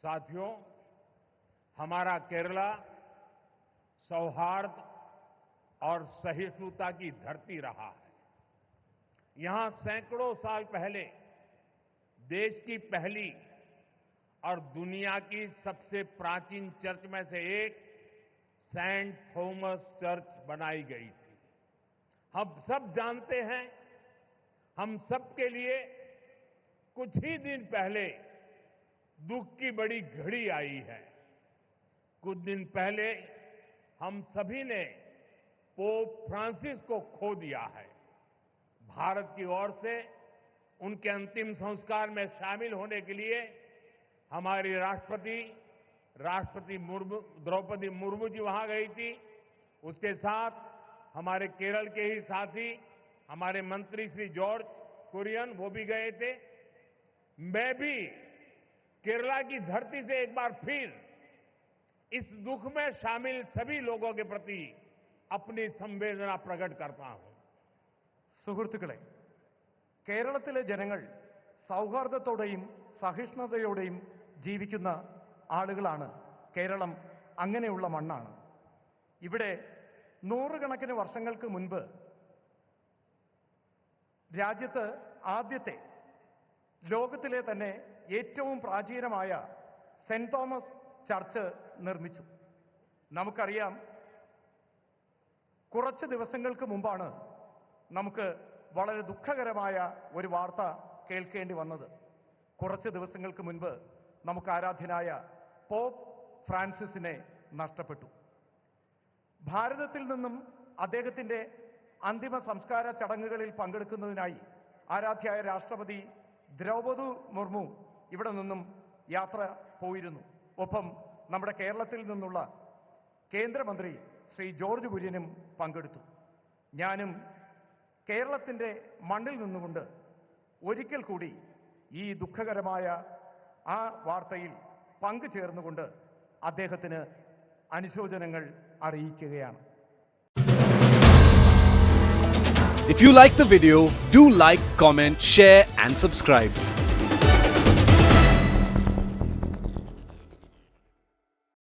साथियों, हमारा केरला सौहार्द और सहिष्णुता की धरती रहा है। यहां सैकड़ों साल पहले देश की पहली और दुनिया की सबसे प्राचीन चर्च में से एक सेंट थॉमस चर्च बनाई गई थी। हम सब जानते हैं, हम सबके लिए कुछ ही दिन पहले दुख की बड़ी घड़ी आई है। कुछ दिन पहले हम सभी ने पोप फ्रांसिस को खो दिया है। भारत की ओर से उनके अंतिम संस्कार में शामिल होने के लिए हमारी राष्ट्रपति द्रौपदी मुर्मू जी वहां गई थी। उसके साथ हमारे केरल के ही साथी हमारे मंत्री श्री जॉर्ज कुरियन वो भी गए थे। मैं भी केरला की धरती से एक बार फिर इस दुख में शामिल सभी लोगों के प्रति अपनी संवेदना प्रकट करता हूं। സുഹൃത്തുക്കളെ, കേരളത്തിലെ ജനങ്ങൾ സൗഹാർദ്ദത്തോടെയും സഹിഷ്ണുതയോടെയും ജീവിക്കുന്ന ആളുകളാണ്. കേരളം അങ്ങനെയുള്ള മണ്ണാണ്. ഇവിടെ നൂറുകണക്കിന് വർഷങ്ങൾക്ക് മുൻപ് രാജ്യത്ത് ആദ്യത്തെ ലോകത്തിലെ തന്നെ ഏറ്റവും പ്രാചീനമായ സെന്റ് തോമസ് ചർച്ച് നിർമ്മിച്ചു. നമുക്കറിയാം, കുറച്ച് ദിവസങ്ങൾക്ക് മുമ്പാണ് നമുക്ക് വളരെ ദുഃഖകരമായ ഒരു വാർത്ത കേൾക്കേണ്ടി വന്നത്. കുറച്ച് ദിവസങ്ങൾക്ക് മുൻപ് നമുക്ക് ആരാധ്യനായ പോപ്പ് ഫ്രാൻസിസിനെ നഷ്ടപ്പെട്ടു. ഭാരതത്തിൽ നിന്നും അദ്ദേഹത്തിൻ്റെ അന്തിമ സംസ്കാര ചടങ്ങുകളിൽ പങ്കെടുക്കുന്നതിനായി ആരാധ്യായ രാഷ്ട്രപതി ദ്രൗപദി മുർമു ഇവിടെ നിന്നും യാത്ര പോയിരുന്നു. ഒപ്പം നമ്മുടെ കേരളത്തിൽ നിന്നുള്ള കേന്ദ്രമന്ത്രി ശ്രീ ജോർജ് കുര്യനും പങ്കെടുത്തു. ഞാനും കേരളത്തിൻ്റെ മണ്ണിൽ നിന്നുകൊണ്ട് ഒരിക്കൽ കൂടി ഈ ദുഃഖകരമായ ആ വാർത്തയിൽ പങ്കുചേർന്നുകൊണ്ട് അദ്ദേഹത്തിന് അനുശോചനങ്ങൾ അറിയിക്കുകയാണ്. If you like the video, do like, comment, share and subscribe.